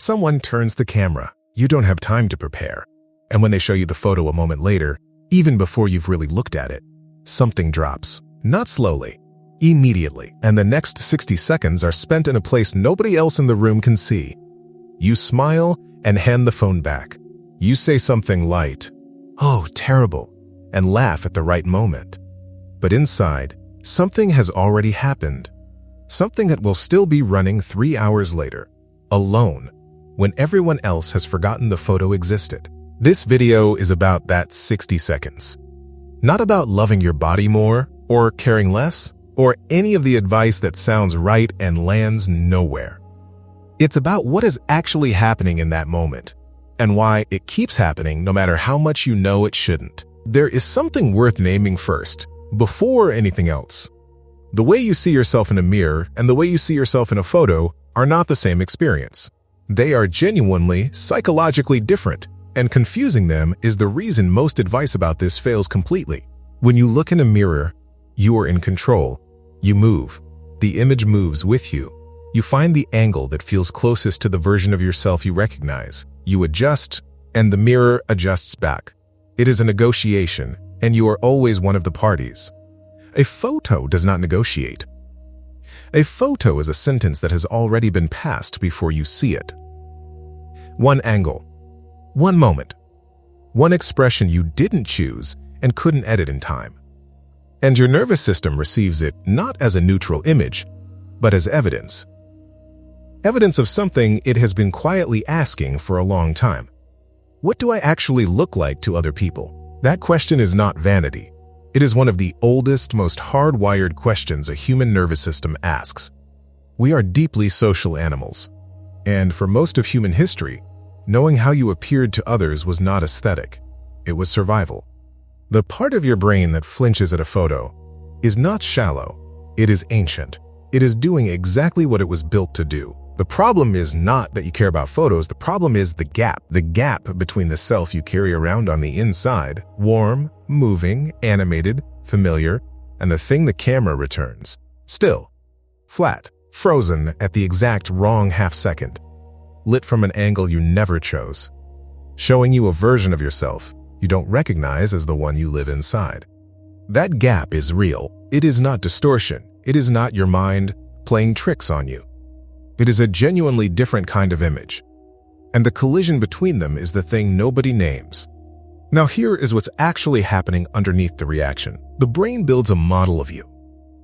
Someone turns the camera. You don't have time to prepare. And when they show you the photo a moment later, even before you've really looked at it, something drops. Not slowly, immediately. And the next 60 seconds are spent in a place nobody else in the room can see. You smile and hand the phone back. You say something light, "Oh, terrible," and laugh at the right moment. But inside, something has already happened. Something that will still be running 3 hours later, alone, when everyone else has forgotten the photo existed. This video is about that 60 seconds. Not about loving your body more, or caring less, or any of the advice that sounds right and lands nowhere. It's about what is actually happening in that moment, and why it keeps happening no matter how much you know it shouldn't. There is something worth naming first, before anything else. The way you see yourself in a mirror and the way you see yourself in a photo are not the same experience. They are genuinely, psychologically different, and confusing them is the reason most advice about this fails completely. When you look in a mirror, you are in control. You move. The image moves with you. You find the angle that feels closest to the version of yourself you recognize. You adjust, and the mirror adjusts back. It is a negotiation, and you are always one of the parties. A photo does not negotiate. A photo is a sentence that has already been passed before you see it. One angle, one moment, one expression you didn't choose and couldn't edit in time. And your nervous system receives it not as a neutral image, but as evidence. Evidence of something it has been quietly asking for a long time. What do I actually look like to other people? That question is not vanity. It is one of the oldest, most hardwired questions a human nervous system asks. We are deeply social animals, and for most of human history, knowing how you appeared to others was not aesthetic. It was survival. The part of your brain that flinches at a photo is not shallow. It is ancient. It is doing exactly what it was built to do. The problem is not that you care about photos. The problem is the gap between the self you carry around on the inside, warm, moving, animated, familiar, and the thing the camera returns, still, flat, frozen at the exact wrong half second, lit from an angle you never chose, showing you a version of yourself you don't recognize as the one you live inside. That gap is real. It is not distortion. It is not your mind playing tricks on you. It is a genuinely different kind of image, and the collision between them is the thing nobody names. Now here is what's actually happening underneath the reaction. The brain builds a model of you,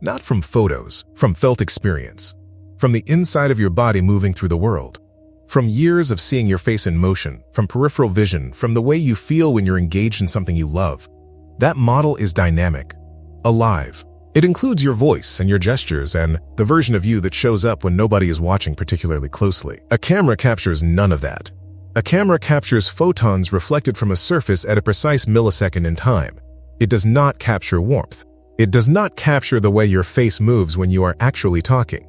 not from photos, from felt experience, from the inside of your body moving through the world, from years of seeing your face in motion, from peripheral vision, from the way you feel when you're engaged in something you love. That model is dynamic, alive. It includes your voice and your gestures and the version of you that shows up when nobody is watching particularly closely. A camera captures none of that. A camera captures photons reflected from a surface at a precise millisecond in time. It does not capture warmth. It does not capture the way your face moves when you are actually talking.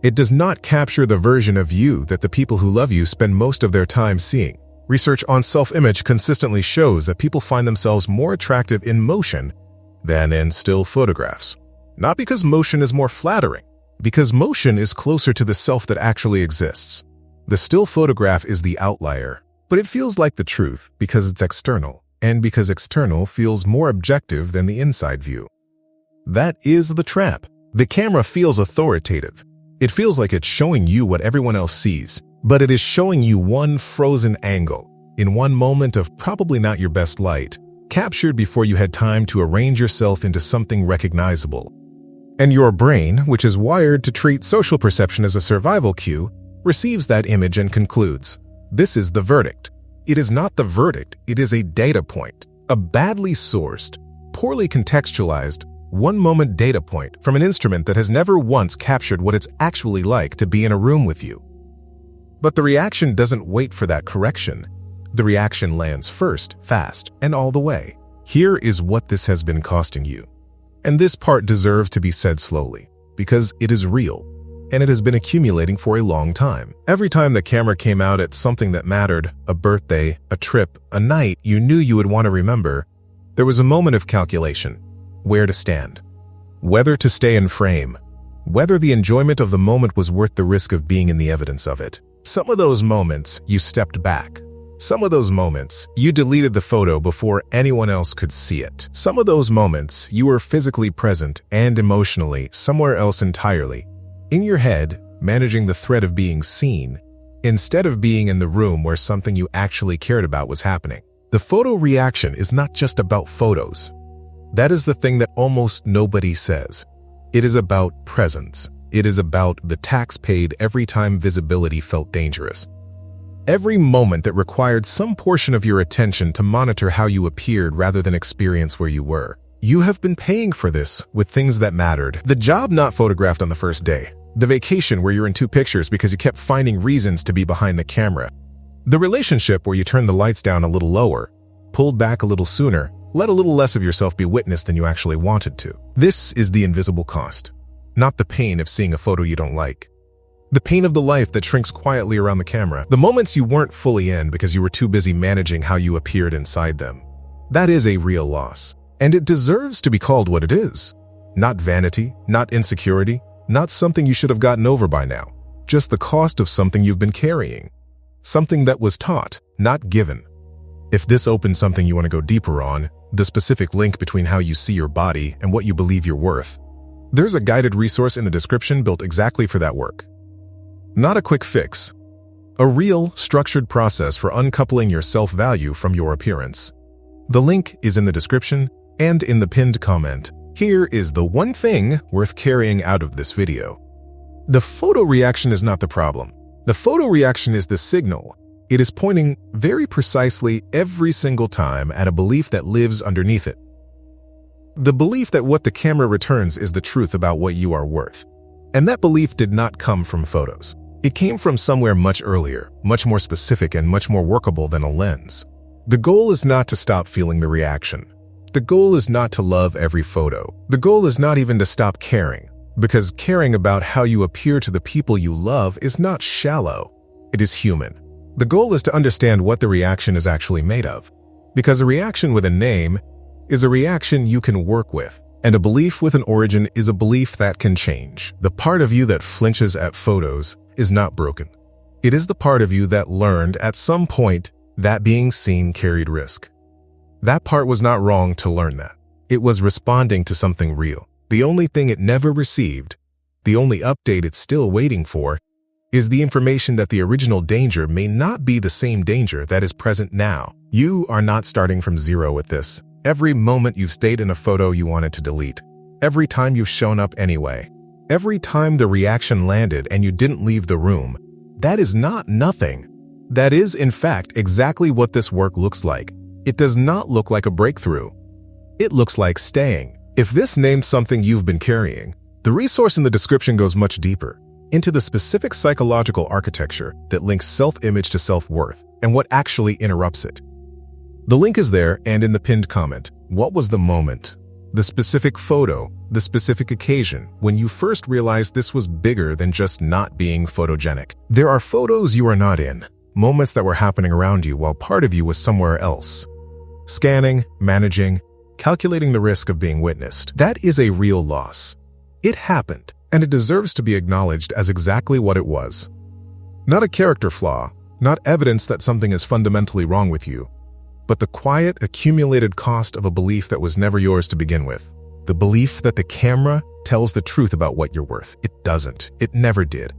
It does not capture the version of you that the people who love you spend most of their time seeing. Research on self-image consistently shows that people find themselves more attractive in motion than in still photographs. Not because motion is more flattering, because motion is closer to the self that actually exists. The still photograph is the outlier, but it feels like the truth because it's external, and because external feels more objective than the inside view. That is the trap. The camera feels authoritative. It feels like it's showing you what everyone else sees, but it is showing you one frozen angle, in one moment of probably not your best light, captured before you had time to arrange yourself into something recognizable. And your brain, which is wired to treat social perception as a survival cue, receives that image and concludes, this is the verdict. It is not the verdict, it is a data point, a badly sourced, poorly contextualized, one-moment data point from an instrument that has never once captured what it's actually like to be in a room with you. But the reaction doesn't wait for that correction. The reaction lands first, fast, and all the way. Here is what this has been costing you. And this part deserves to be said slowly, because it is real, and it has been accumulating for a long time. Every time the camera came out at something that mattered, a birthday, a trip, a night you knew you would want to remember, there was a moment of calculation. Where to stand, whether to stay in frame, whether the enjoyment of the moment was worth the risk of being in the evidence of it. Some of those moments, you stepped back. Some of those moments, you deleted the photo before anyone else could see it. Some of those moments, you were physically present and emotionally somewhere else entirely. In your head, managing the threat of being seen, instead of being in the room where something you actually cared about was happening. The photo reaction is not just about photos. That is the thing that almost nobody says. It is about presence. It is about the tax paid every time visibility felt dangerous. Every moment that required some portion of your attention to monitor how you appeared rather than experience where you were. You have been paying for this with things that mattered. The job not photographed on the first day. The vacation where you're in 2 pictures because you kept finding reasons to be behind the camera. The relationship where you turned the lights down a little lower, pulled back a little sooner, let a little less of yourself be witnessed than you actually wanted to. This is the invisible cost. Not the pain of seeing a photo you don't like. The pain of the life that shrinks quietly around the camera. The moments you weren't fully in because you were too busy managing how you appeared inside them. That is a real loss. And it deserves to be called what it is. Not vanity, not insecurity, not something you should have gotten over by now. Just the cost of something you've been carrying. Something that was taught, not given. If this opens something you want to go deeper on, the specific link between how you see your body and what you believe you're worth, there's a guided resource in the description built exactly for that work. Not a quick fix. A real, structured process for uncoupling your self-value from your appearance. The link is in the description and in the pinned comment. Here is the one thing worth carrying out of this video. The photo reaction is not the problem. The photo reaction is the signal. It is pointing very precisely every single time at a belief that lives underneath it. The belief that what the camera returns is the truth about what you are worth. And that belief did not come from photos. It came from somewhere much earlier, much more specific and much more workable than a lens. The goal is not to stop feeling the reaction. The goal is not to love every photo. The goal is not even to stop caring, because caring about how you appear to the people you love is not shallow. It is human. The goal is to understand what the reaction is actually made of, because a reaction with a name is a reaction you can work with, and a belief with an origin is a belief that can change. The part of you that flinches at photos is not broken. It is the part of you that learned at some point that being seen carried risk. That part was not wrong to learn that. It was responding to something real. The only thing it never received, the only update it's still waiting for, is the information that the original danger may not be the same danger that is present now. You are not starting from zero with this. Every moment you've stayed in a photo you wanted to delete. Every time you've shown up anyway. Every time the reaction landed and you didn't leave the room. That is not nothing. That is, in fact, exactly what this work looks like. It does not look like a breakthrough. It looks like staying. If this named something you've been carrying, the resource in the description goes much deeper into the specific psychological architecture that links self-image to self-worth and what actually interrupts it. The link is there and in the pinned comment. What was the moment, the specific photo, the specific occasion when you first realized this was bigger than just not being photogenic? There are photos you are not in, moments that were happening around you while part of you was somewhere else. Scanning, managing, calculating the risk of being witnessed. That is a real loss. It happened, and it deserves to be acknowledged as exactly what it was. Not a character flaw, not evidence that something is fundamentally wrong with you, but the quiet, accumulated cost of a belief that was never yours to begin with. The belief that the camera tells the truth about what you're worth. It doesn't. It never did.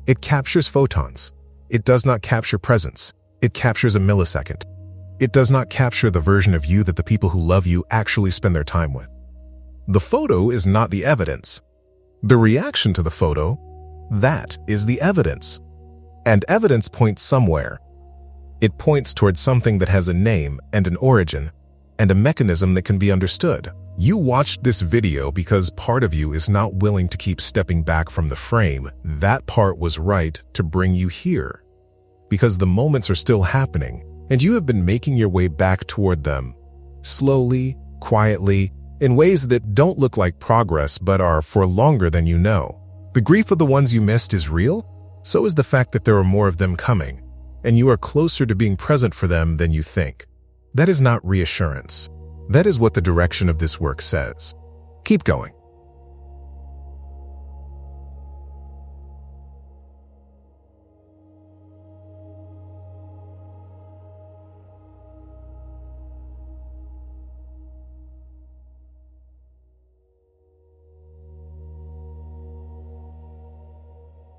It captures photons. It does not capture presence. It captures a millisecond. It does not capture the version of you that the people who love you actually spend their time with. The photo is not the evidence. The reaction to the photo, that is the evidence. And evidence points somewhere. It points towards something that has a name and an origin, and a mechanism that can be understood. You watched this video because part of you is not willing to keep stepping back from the frame. That part was right to bring you here, because the moments are still happening, and you have been making your way back toward them, slowly, quietly, in ways that don't look like progress but are for longer than you know. The grief of the ones you missed is real, so is the fact that there are more of them coming, and you are closer to being present for them than you think. That is not reassurance. That is what the direction of this work says. Keep going.